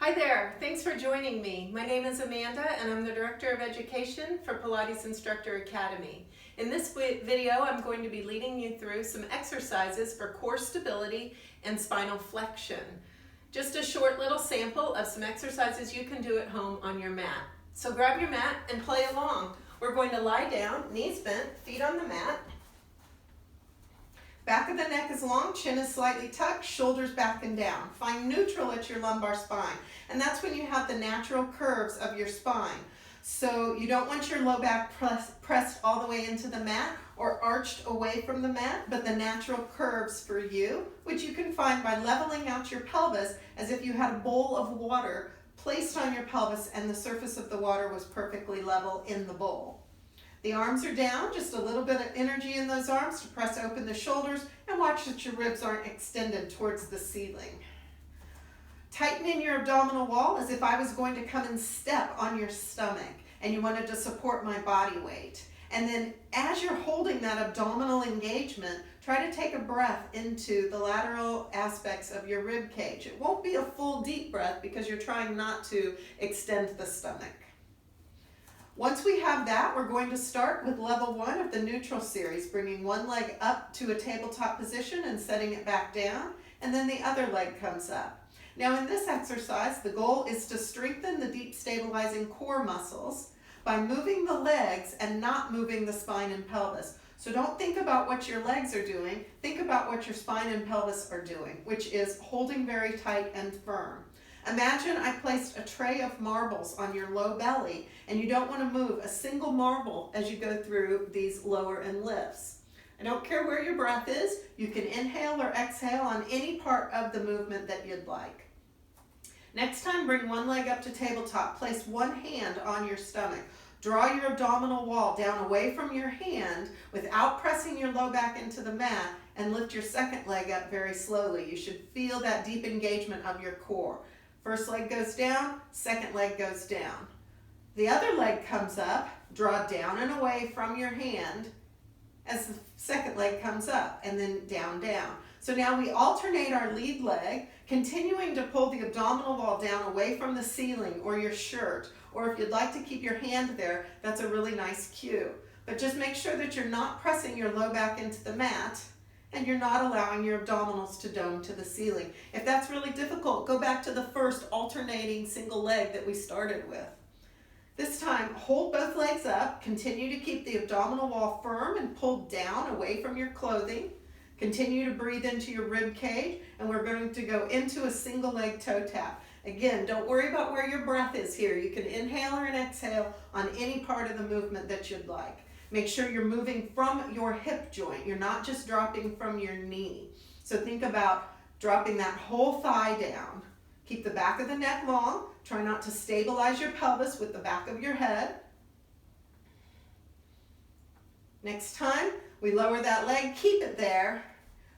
Hi there, thanks for joining me. My name is Amanda and I'm the Director of Education for Pilates Instructor Academy. In this video, I'm going to be leading you through some exercises for core stability and spinal flexion. Just a short little sample of some exercises you can do at home on your mat. So grab your mat and play along. We're going to lie down, knees bent, feet on the mat. Back of the neck is long, chin is slightly tucked, shoulders back and down. Find neutral at your lumbar spine. And that's when you have the natural curves of your spine. So you don't want your low back pressed all the way into the mat or arched away from the mat, but the natural curves for you, which you can find by leveling out your pelvis as if you had a bowl of water placed on your pelvis and the surface of the water was perfectly level in the bowl. The arms are down, just a little bit of energy in those arms to press open the shoulders and watch that your ribs aren't extended towards the ceiling. Tighten in your abdominal wall as if I was going to come and step on your stomach and you wanted to support my body weight. And then as you're holding that abdominal engagement, try to take a breath into the lateral aspects of your rib cage. It won't be a full deep breath because you're trying not to extend the stomach. Once we have that, we're going to start with level 1 of the neutral series, bringing one leg up to a tabletop position and setting it back down, and then the other leg comes up. Now in this exercise, the goal is to strengthen the deep stabilizing core muscles by moving the legs and not moving the spine and pelvis. So don't think about what your legs are doing, think about what your spine and pelvis are doing, which is holding very tight and firm. Imagine I placed a tray of marbles on your low belly and you don't want to move a single marble as you go through these lower and lifts. I don't care where your breath is, you can inhale or exhale on any part of the movement that you'd like. Next time, bring one leg up to tabletop, place one hand on your stomach. Draw your abdominal wall down away from your hand without pressing your low back into the mat and lift your second leg up very slowly. You should feel that deep engagement of your core. First leg goes down, second leg goes down. The other leg comes up, draw down and away from your hand as the second leg comes up, and then down, down. So now we alternate our lead leg, continuing to pull the abdominal wall down away from the ceiling or your shirt, or if you'd like to keep your hand there, that's a really nice cue. But just make sure that you're not pressing your low back into the mat, and you're not allowing your abdominals to dome to the ceiling. If that's really difficult, go back to the first alternating single leg that we started with. This time, hold both legs up, continue to keep the abdominal wall firm and pulled down away from your clothing. Continue to breathe into your rib cage, and we're going to go into a single leg toe tap. Again, don't worry about where your breath is here. You can inhale or exhale on any part of the movement that you'd like. Make sure you're moving from your hip joint. You're not just dropping from your knee. So think about dropping that whole thigh down. Keep the back of the neck long. Try not to stabilize your pelvis with the back of your head. Next time, we lower that leg, keep it there.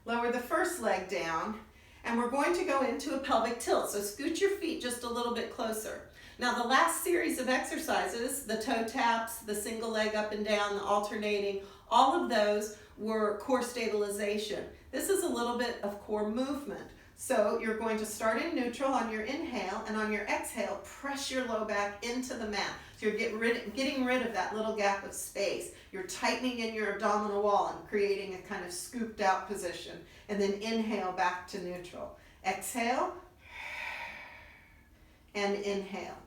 Lower the first leg down, and we're going to go into a pelvic tilt. So scoot your feet just a little bit closer. Now the last series of exercises, the toe taps, the single leg up and down, the alternating, all of those were core stabilization. This is a little bit of core movement. So you're going to start in neutral on your inhale, and on your exhale, press your low back into the mat. So you're getting rid of that little gap of space. You're tightening in your abdominal wall and creating a kind of scooped out position. And then inhale back to neutral. Exhale and inhale.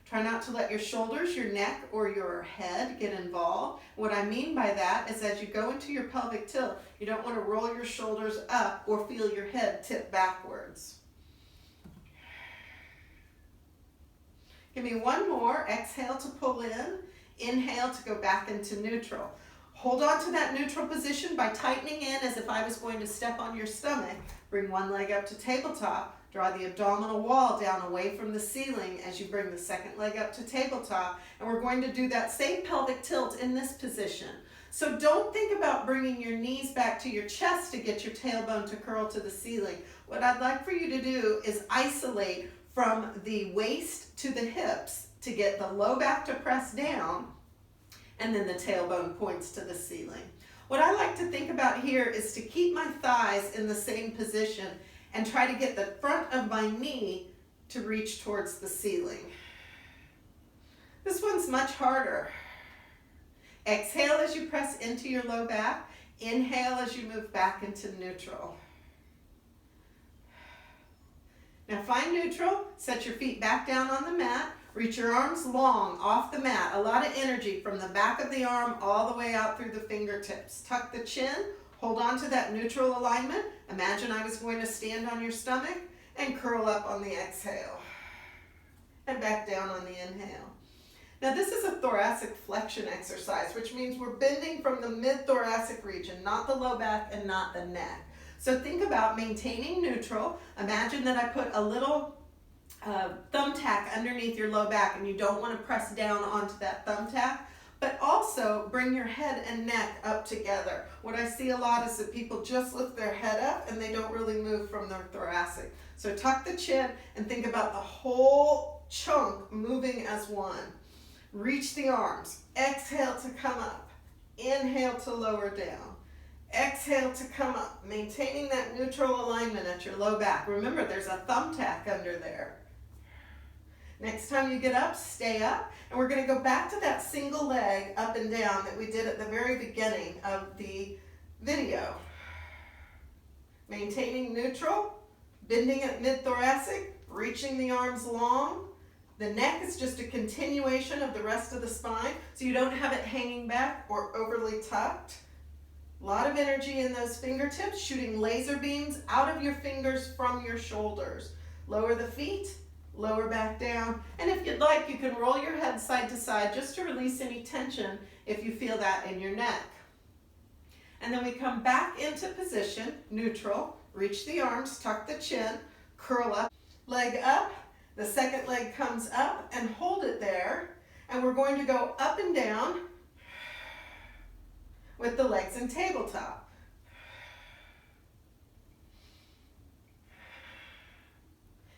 Try not to let your shoulders, your neck, or your head get involved. What I mean by that is as you go into your pelvic tilt, you don't want to roll your shoulders up or feel your head tip backwards. Give me one more. Exhale to pull in. Inhale to go back into neutral. Hold on to that neutral position by tightening in as if I was going to step on your stomach. Bring one leg up to tabletop. Draw the abdominal wall down away from the ceiling as you bring the second leg up to tabletop. And we're going to do that same pelvic tilt in this position. So don't think about bringing your knees back to your chest to get your tailbone to curl to the ceiling. What I'd like for you to do is isolate from the waist to the hips to get the low back to press down, and then the tailbone points to the ceiling. What I like to think about here is to keep my thighs in the same position and try to get the front of my knee to reach towards the ceiling. This one's much harder. Exhale as you press into your low back. Inhale as you move back into neutral. Now find neutral, set your feet back down on the mat, reach your arms long off the mat. A lot of energy from the back of the arm all the way out through the fingertips. Tuck the chin, hold on to that neutral alignment. Imagine I was going to stand on your stomach and curl up on the exhale. And back down on the inhale. Now this is a thoracic flexion exercise, which means we're bending from the mid-thoracic region, not the low back and not the neck. So think about maintaining neutral. Imagine that I put a little thumbtack underneath your low back and you don't want to press down onto that thumbtack, but also bring your head and neck up together. What I see a lot is that people just lift their head up and they don't really move from their thoracic. So tuck the chin and think about the whole chunk moving as one. Reach the arms. Exhale to come up. Inhale to lower down. Exhale to come up, maintaining that neutral alignment at your low back. Remember, there's a thumbtack under there. Next time you get up, stay up. And we're going to go back to that single leg up and down that we did at the very beginning of the video. Maintaining neutral, bending at mid-thoracic, reaching the arms long. The neck is just a continuation of the rest of the spine, so you don't have it hanging back or overly tucked. A lot of energy in those fingertips, shooting laser beams out of your fingers from your shoulders. Lower the feet, lower back down, and if you'd like, you can roll your head side to side just to release any tension if you feel that in your neck. And then we come back into position, neutral, reach the arms, tuck the chin, curl up, leg up, the second leg comes up and hold it there, and we're going to go up and down with the legs in tabletop.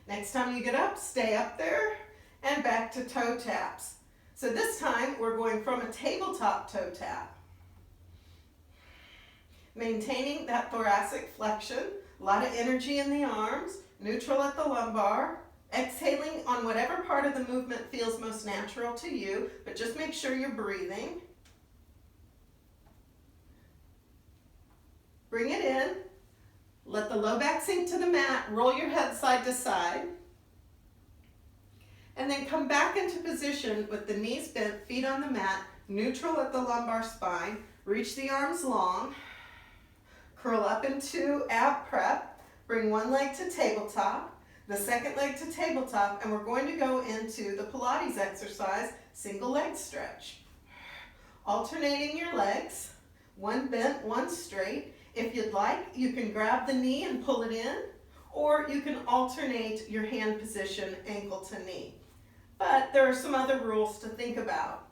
Next time you get up, stay up there and back to toe taps. So this time we're going from a tabletop toe tap. Maintaining that thoracic flexion, a lot of energy in the arms, neutral at the lumbar, exhaling on whatever part of the movement feels most natural to you, but just make sure you're breathing. Bring it in, let the low back sink to the mat, roll your head side to side, and then come back into position with the knees bent, feet on the mat, neutral at the lumbar spine, reach the arms long, curl up into ab prep, bring one leg to tabletop, the second leg to tabletop, and we're going to go into the Pilates exercise, single leg stretch. Alternating your legs, one bent, one straight. If you'd like, you can grab the knee and pull it in, or you can alternate your hand position ankle to knee. But there are some other rules to think about.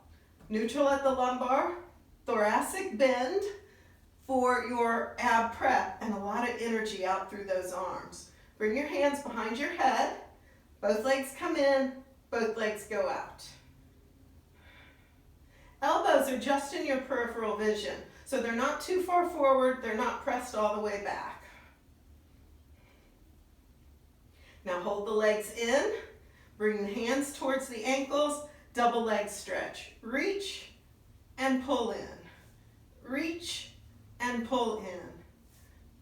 Neutral at the lumbar, thoracic bend for your ab prep, and a lot of energy out through those arms. Bring your hands behind your head, both legs come in, both legs go out. Elbows are just in your peripheral vision. So they're not too far forward, they're not pressed all the way back. Now hold the legs in, bring the hands towards the ankles, double leg stretch. Reach and pull in. Reach and pull in.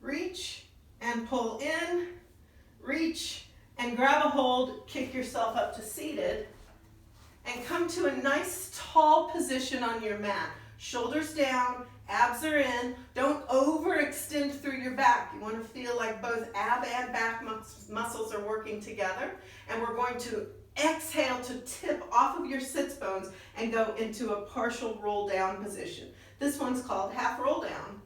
Reach and pull in. Reach and grab a hold, kick yourself up to seated, and come to a nice tall position on your mat. Shoulders down, abs are in. Don't overextend through your back. You want to feel like both ab and back muscles are working together. And we're going to exhale to tip off of your sits bones and go into a partial roll down position. This one's called half roll down.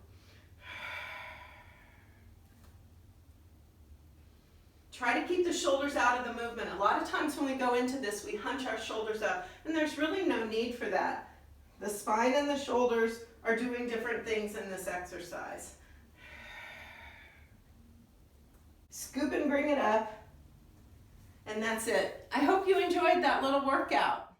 Try to keep the shoulders out of the movement. A lot of times when we go into this, we hunch our shoulders up, and there's really no need for that. The spine and the shoulders are doing different things in this exercise. Scoop and bring it up, and that's it. I hope you enjoyed that little workout.